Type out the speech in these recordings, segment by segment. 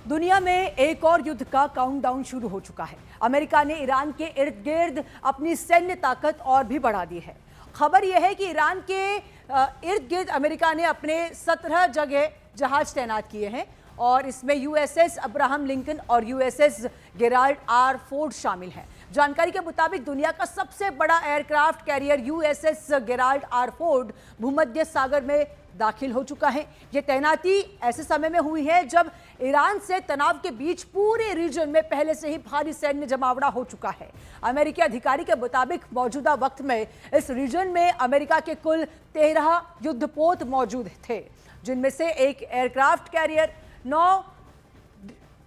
दुनिया में एक और युद्ध का काउंटडाउन शुरू हो चुका है। अमेरिका ने ईरान के इर्द गिर्द अपनी सैन्य ताकत और भी बढ़ा दी है। खबर यह है कि ईरान के इर्द गिर्द अमेरिका ने अपने 17 जगह जहाज तैनात किए हैं और इसमें यूएसएस अब्राहम लिंकन और यूएसएस गेराल्ड आर फोर्ड शामिल हैं। जानकारी के मुताबिक दुनिया का सबसे बड़ा aircraft carrier USS Gerald R Ford भूमध्य सागर में दाखिल हो चुका है। यह तैनाती ऐसे समय में हुई है जब ईरान से तनाव के बीच पूरे रीजन में पहले से ही भारी सैन्य जमावड़ा हो चुका है। अमेरिकी अधिकारी के मुताबिक मौजूदा वक्त में इस रीजन में अमेरिका के कुल 13 युद्धपोत मौजूद थे, जिनमें से एक एयरक्राफ्ट कैरियर, 9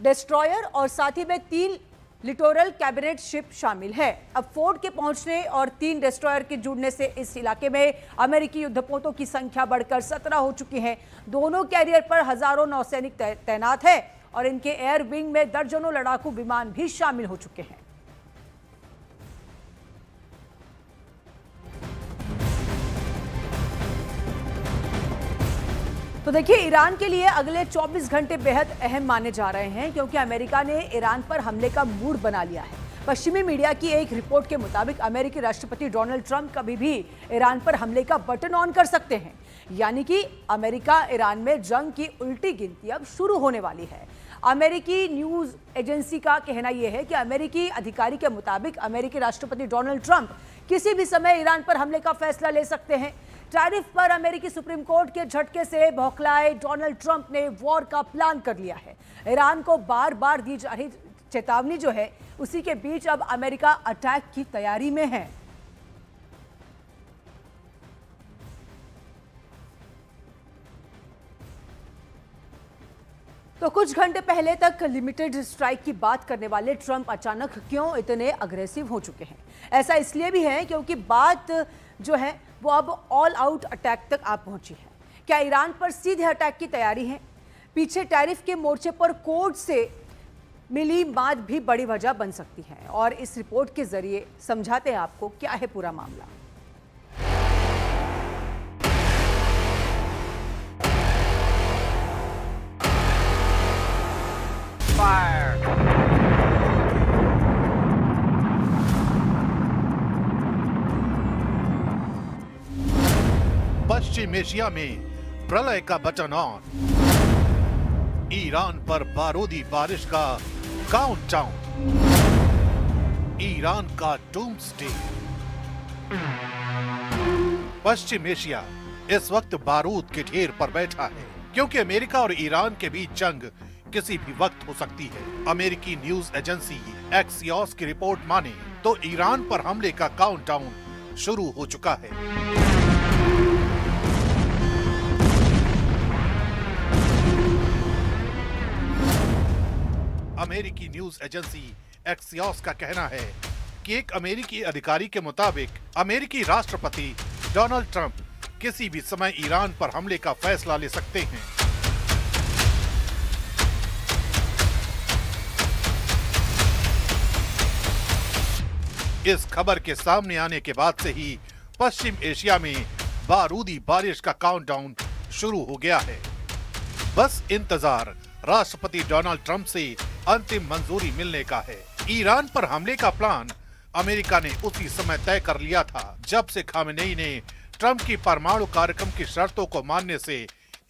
डिस्ट्रॉयर और साथ ही में 3 लिटोरल कैबिनेट शिप शामिल है। अब फोर्ड के पहुंचने और 3 डिस्ट्रॉयर के जुड़ने से इस इलाके में अमेरिकी युद्धपोतों की संख्या बढ़कर 17 हो चुकी है। दोनों कैरियर पर हजारों नौसैनिक तैनात है और इनके एयर विंग में दर्जनों लड़ाकू विमान भी शामिल हो चुके हैं। तो देखिए, ईरान के लिए अगले 24 घंटे बेहद अहम माने जा रहे हैं, क्योंकि अमेरिका ने ईरान पर हमले का मूड बना लिया है। पश्चिमी मीडिया की एक रिपोर्ट के मुताबिक अमेरिकी राष्ट्रपति डोनाल्ड ट्रंप कभी भी ईरान पर हमले का बटन ऑन कर सकते हैं। यानी कि अमेरिका ईरान में जंग की उल्टी गिनती अब शुरू होने वाली है। अमेरिकी न्यूज एजेंसी का कहना यह है कि अमेरिकी अधिकारी के मुताबिक अमेरिकी राष्ट्रपति डोनाल्ड ट्रंप किसी भी समय ईरान पर हमले का फैसला ले सकते हैं। टैरिफ पर अमेरिकी सुप्रीम कोर्ट के झटके से बौखलाए डोनाल्ड ट्रंप ने वॉर का प्लान कर लिया है। ईरान को बार बार दी जा रही चेतावनी जो है, उसी के बीच अब अमेरिका अटैक की तैयारी में है। तो कुछ घंटे पहले तक लिमिटेड स्ट्राइक की बात करने वाले ट्रंप अचानक क्यों इतने अग्रेसिव हो चुके हैं? ऐसा इसलिए भी है क्योंकि बात जो है वो अब ऑल आउट अटैक तक आ पहुंची है। क्या ईरान पर सीधे अटैक की तैयारी है? पीछे टैरिफ के मोर्चे पर कोर्ट से मिली मात भी बड़ी वजह बन सकती है, और इस रिपोर्ट के जरिए समझाते हैं आपको क्या है पूरा मामला। पश्चिम एशिया में प्रलय का बटन ऑन, ईरान पर बारूदी बारिश का काउंटडाउन, ईरान का डूम्सडे। पश्चिम एशिया इस वक्त बारूद के ढेर पर बैठा है, क्योंकि अमेरिका और ईरान के बीच जंग किसी भी वक्त हो सकती है। अमेरिकी न्यूज एजेंसी एक्सियोस की रिपोर्ट माने तो ईरान पर हमले का काउंटडाउन शुरू हो चुका है। अमेरिकी न्यूज एजेंसी एक्सियोस का कहना है कि एक अमेरिकी अधिकारी के मुताबिक अमेरिकी राष्ट्रपति डोनाल्ड ट्रंप किसी भी समय ईरान पर हमले का फैसला ले सकते हैं। इस खबर के सामने आने के बाद से ही पश्चिम एशिया में बारूदी बारिश का काउंटडाउन शुरू हो गया है। बस इंतजार राष्ट्रपति डोनाल्ड ट्रंप से अंतिम मंजूरी मिलने का है। ईरान पर हमले का प्लान अमेरिका ने उसी समय तय कर लिया था जब से खामेनेई ने ट्रंप की परमाणु कार्यक्रम की शर्तों को मानने से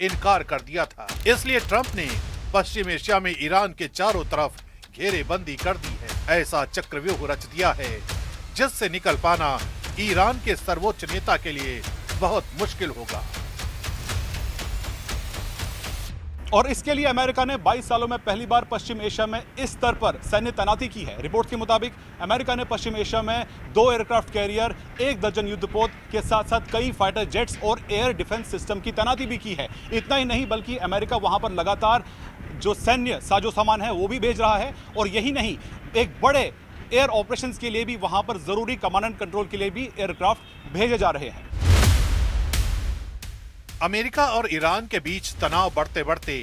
इनकार कर दिया था। इसलिए ट्रंप ने पश्चिम एशिया में ईरान के चारों तरफ घेरेबंदी कर दी है। ऐसा चक्रव्यूह रच दिया है जिससे निकल पाना ईरान के सर्वोच्च नेता के लिए बहुत मुश्किल होगा। और इसके लिए अमेरिका ने 22 सालों में पहली बार पश्चिम एशिया में इस स्तर पर सैन्य तैनाती की है। रिपोर्ट के मुताबिक अमेरिका ने पश्चिम एशिया में 2 एयरक्राफ्ट कैरियर, 1 दर्जन युद्धपोत के साथ साथ कई फाइटर जेट्स और एयर डिफेंस सिस्टम की तैनाती भी की है। इतना ही नहीं, बल्कि अमेरिका वहां पर लगातार जो सैन्य साजो सामान है वो भी भेज रहा है। और यही नहीं, एक बड़े एयर ऑपरेशंस के लिए भी वहां पर जरूरी कमांड एंड कंट्रोल के लिए भी एयरक्राफ्ट भेजे जा रहे हैं। अमेरिका और ईरान के बीच तनाव बढ़ते बढ़ते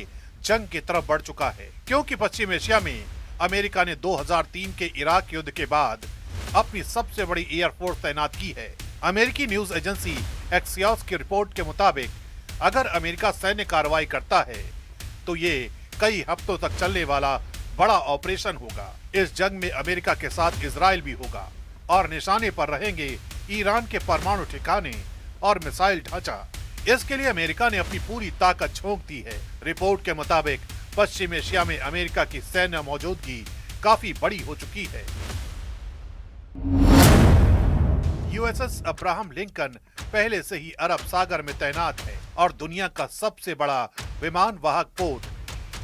जंग की तरफ बढ़ चुका है, क्योंकि पश्चिम एशिया में अमेरिका ने 2003 के इराक युद्ध के बाद अपनी सबसे बड़ी एयरफोर्स तैनात की है। अमेरिकी न्यूज एजेंसी एक्सियोस की रिपोर्ट के मुताबिक अगर अमेरिका सैन्य कार्रवाई करता है तो ये कई हफ्तों तक चलने वाला बड़ा ऑपरेशन होगा। इस जंग में अमेरिका के साथ इजराइल भी होगा और निशाने पर रहेंगे ईरान के परमाणु ठिकाने और मिसाइल ढांचा। इसके लिए अमेरिका ने अपनी पूरी ताकत झोंक दी है। रिपोर्ट के मुताबिक पश्चिम एशिया में अमेरिका की सैन्य मौजूदगी काफी बड़ी हो चुकी है। यूएसएस अब्राहम लिंकन पहले से ही अरब सागर में तैनात है और दुनिया का सबसे बड़ा विमान वाहक पोत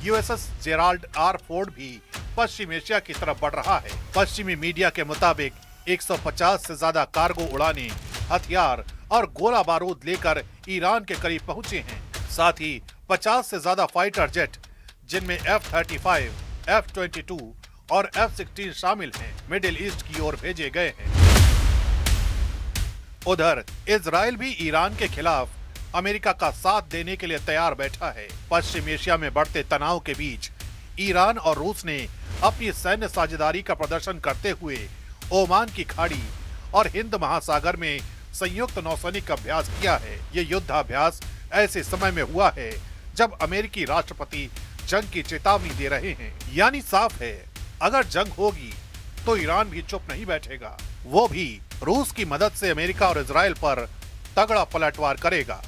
यूएसएस जेराल्ड आर फोर्ड भी पश्चिम एशिया की तरफ बढ़ रहा है। पश्चिमी मीडिया के मुताबिक 150 से ज्यादा कार्गो उड़ाने, हथियार और गोला बारूद लेकर ईरान के करीब पहुंचे हैं। साथ ही 50 से ज्यादा फाइटर जेट जिनमें F-35, F-22 और F-16 शामिल हैं, मिडिल ईस्ट की ओर भेजे गए हैं। उधर इजराइल भी ईरान के खिलाफ अमेरिका का साथ देने के लिए तैयार बैठा है। पश्चिम एशिया में बढ़ते तनाव के बीच ईरान और रूस ने अपनी सैन्य साझेदारी का प्रदर्शन करते हुए ओमान की खाड़ी और हिंद महासागर में संयुक्त नौसैनिक अभ्यास किया है। ये युद्धाभ्यास ऐसे समय में हुआ है जब अमेरिकी राष्ट्रपति जंग की चेतावनी दे रहे हैं। यानी साफ है, अगर जंग होगी तो ईरान भी चुप नहीं बैठेगा, वो भी रूस की मदद से अमेरिका और इजराइल पर तगड़ा पलटवार करेगा।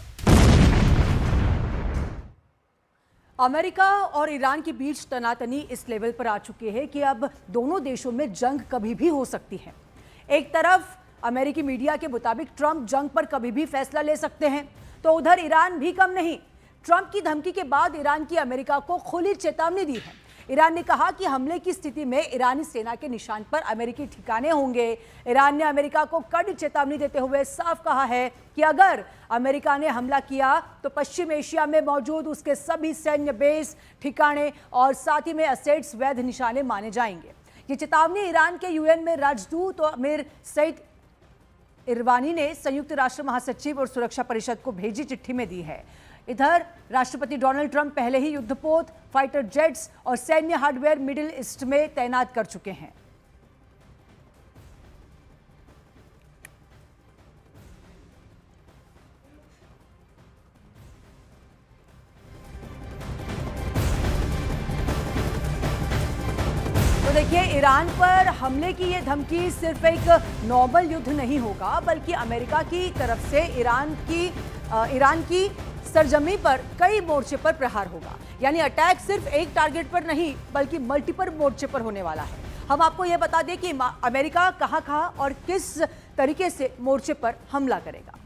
अमेरिका और ईरान के बीच तनातनी इस लेवल पर आ चुकी है कि अब दोनों देशों में जंग कभी भी हो सकती है। एक तरफ अमेरिकी मीडिया के मुताबिक ट्रंप जंग पर कभी भी फैसला ले सकते हैं, तो उधर ईरान भी कम नहीं। ट्रंप की धमकी के बाद ईरान की अमेरिका को खुली चेतावनी दी है। ईरान ने कहा कि हमले की स्थिति में ईरानी सेना के निशान पर अमेरिकी ठिकाने होंगे। ईरान ने अमेरिका को कड़ी चेतावनी देते हुए साफ कहा है कि अगर अमेरिका ने हमला किया तो पश्चिम एशिया में मौजूद उसके सभी सैन्य बेस, ठिकाने और साथ ही में असेट्स वैध निशाने माने जाएंगे। ये चेतावनी ईरान के यूएन में राजदूत और अमीर सईद इरवानी ने संयुक्त राष्ट्र महासचिव और सुरक्षा परिषद को भेजी चिट्ठी में दी है। इधर राष्ट्रपति डोनाल्ड ट्रंप पहले ही युद्धपोत, फाइटर जेट्स और सैन्य हार्डवेयर मिडिल ईस्ट में तैनात कर चुके हैं। तो देखिए, ईरान पर हमले की ये धमकी सिर्फ एक नॉर्मल युद्ध नहीं होगा, बल्कि अमेरिका की तरफ से ईरान की सरजमी पर कई मोर्चे पर प्रहार होगा। यानी अटैक सिर्फ एक टारगेट पर नहीं बल्कि मल्टीपल मोर्चे पर होने वाला है। हम आपको यह बता दें कि अमेरिका कहां और किस तरीके से मोर्चे पर हमला करेगा,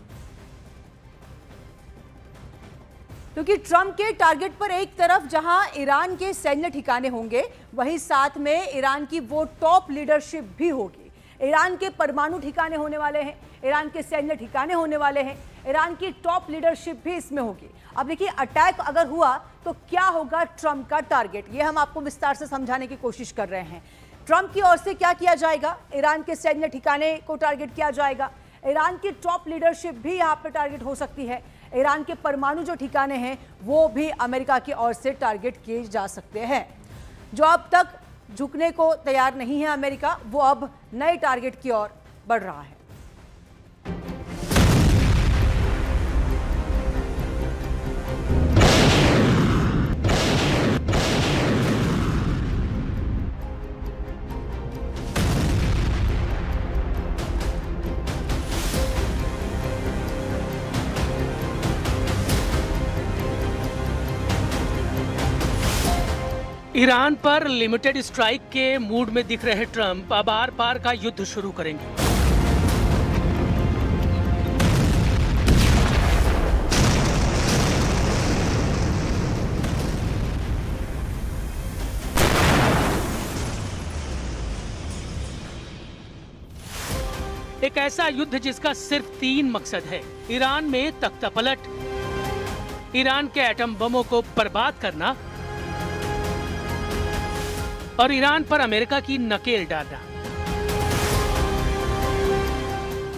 क्योंकि ट्रंप के टारगेट पर एक तरफ जहां ईरान के सैन्य ठिकाने होंगे, वहीं साथ में ईरान की वो टॉप लीडरशिप भी होगी। ईरान के परमाणु ठिकाने होने वाले हैं, ईरान के सैन्य ठिकाने होने वाले हैं, ईरान की टॉप लीडरशिप भी इसमें होगी। अब देखिए, अटैक अगर हुआ तो क्या होगा ट्रंप का टारगेट, ये हम आपको विस्तार से समझाने की कोशिश कर रहे हैं। ट्रंप की ओर से क्या किया जाएगा, ईरान के सैन्य ठिकाने को टारगेट किया जाएगा, ईरान की टॉप लीडरशिप भी यहाँ पे टारगेट हो सकती है, ईरान के परमाणु जो ठिकाने हैं वो भी अमेरिका की ओर से टारगेट किए जा सकते हैं। जो अब तक झुकने को तैयार नहीं है अमेरिका, वो अब नए टारगेट की ओर बढ़ रहा है। ईरान पर लिमिटेड स्ट्राइक के मूड में दिख रहे ट्रंप अब आर पार का युद्ध शुरू करेंगे। एक ऐसा युद्ध जिसका सिर्फ 3 मकसद है: ईरान में तख्तापलट, ईरान के एटम बमों को बर्बाद करना और ईरान पर अमेरिका की नकेल डालना।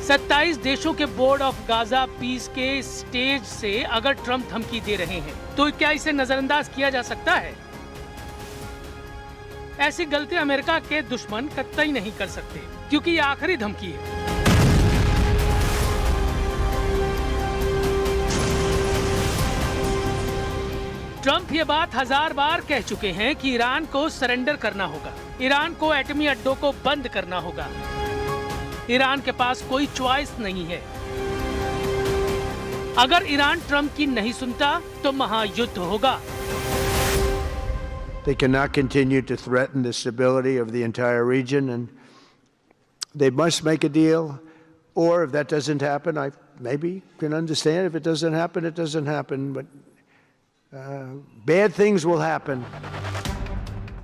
27 देशों के बोर्ड ऑफ गाजा पीस के स्टेज से अगर ट्रंप धमकी दे रहे हैं तो क्या इसे नजरअंदाज किया जा सकता है? ऐसी गलती अमेरिका के दुश्मन कतई नहीं कर सकते, क्योंकि ये आखिरी धमकी है। ट्रंप ये बात 1000 बार कह चुके हैं कि ईरान को सरेंडर करना होगा, ईरान को एटमी अड्डों को बंद करना होगा। ईरान के पास कोई चॉइस नहीं है। अगर ईरान ट्रंप की नहीं सुनता तो महायुद्ध होगा। They cannot continue to threaten the stability of the entire region, and they must make a deal. Or if that doesn't happen, I maybe can understand. If it doesn't happen, it doesn't happen. But bad things will happen.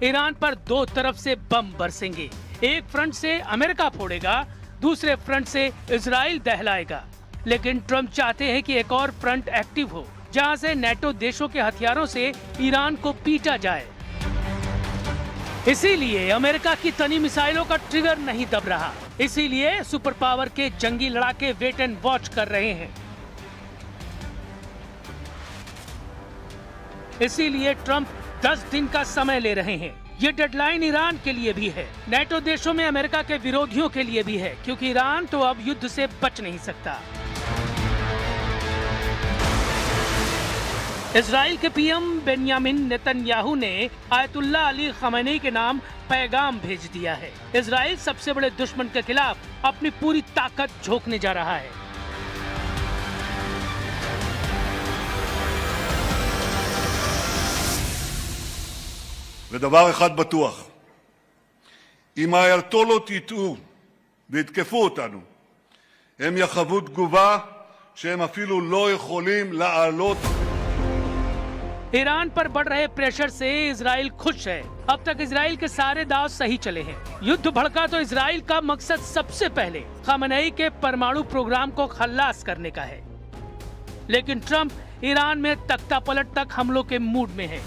Iran पर दो तरफ से बम बरसेंगे। एक front से America फोड़ेगा, दूसरे front से Israel दहलाएगा। लेकिन Trump चाहते हैं कि एक और फ्रंट एक्टिव हो, जहां से नेटो देशों के हथियारों से ईरान को पीटा जाए। इसीलिए अमेरिका की तनी मिसाइलों का ट्रिगर नहीं दब रहा। इसीलिए सुपर पावर के जंगी लड़ाके वेट एंड वॉच कर रहे हैं। इसीलिए ट्रंप 10 दिन का समय ले रहे हैं। ये डेडलाइन ईरान के लिए भी है, नेटो देशों में अमेरिका के विरोधियों के लिए भी है, क्योंकि ईरान तो अब युद्ध से बच नहीं सकता। इजराइल के पीएम बेन्यामिन नेतन्याहू ने आयतुल्ला अली खमेनी के नाम पैगाम भेज दिया है। इजराइल सबसे बड़े दुश्मन के खिलाफ अपनी पूरी ताकत झोंकने जा रहा है। ודבר אחד בטוח, אם האייתולות יטעו ויתקפו אותנו, הם יחוו תגובה שהם אפילו לא יכולים לעלות. ईरान पर बढ़ रहे प्रेशर से इजराइल खुश है। अब तक इजराइल के सारे दांव सही चले हैं। युद्ध भड़का तो इजराइल का मकसद सबसे पहले खमेनी के परमाणु प्रोग्राम को खल्लास करने का है। लेकिन ट्रंप ईरान में तख्ता पलट तक हमलों के मूड में है।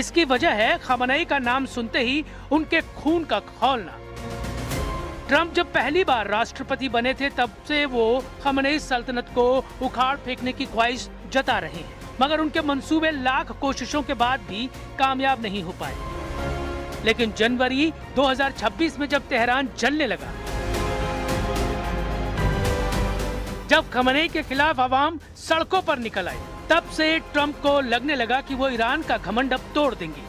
इसकी वजह है खमेनी का नाम सुनते ही उनके खून का खौलना। ट्रंप जब पहली बार राष्ट्रपति बने थे, तब से वो खमेनी सल्तनत को उखाड़ फेंकने की ख्वाहिश जता रहे हैं, मगर उनके मंसूबे लाख कोशिशों के बाद भी कामयाब नहीं हो पाए। लेकिन जनवरी 2026 में जब तेहरान जलने लगा, जब खमेनी के खिलाफ आवाम सड़कों पर निकल आई, तब से ट्रंप को लगने लगा कि वो ईरान का घमंड अब तोड़ देंगे।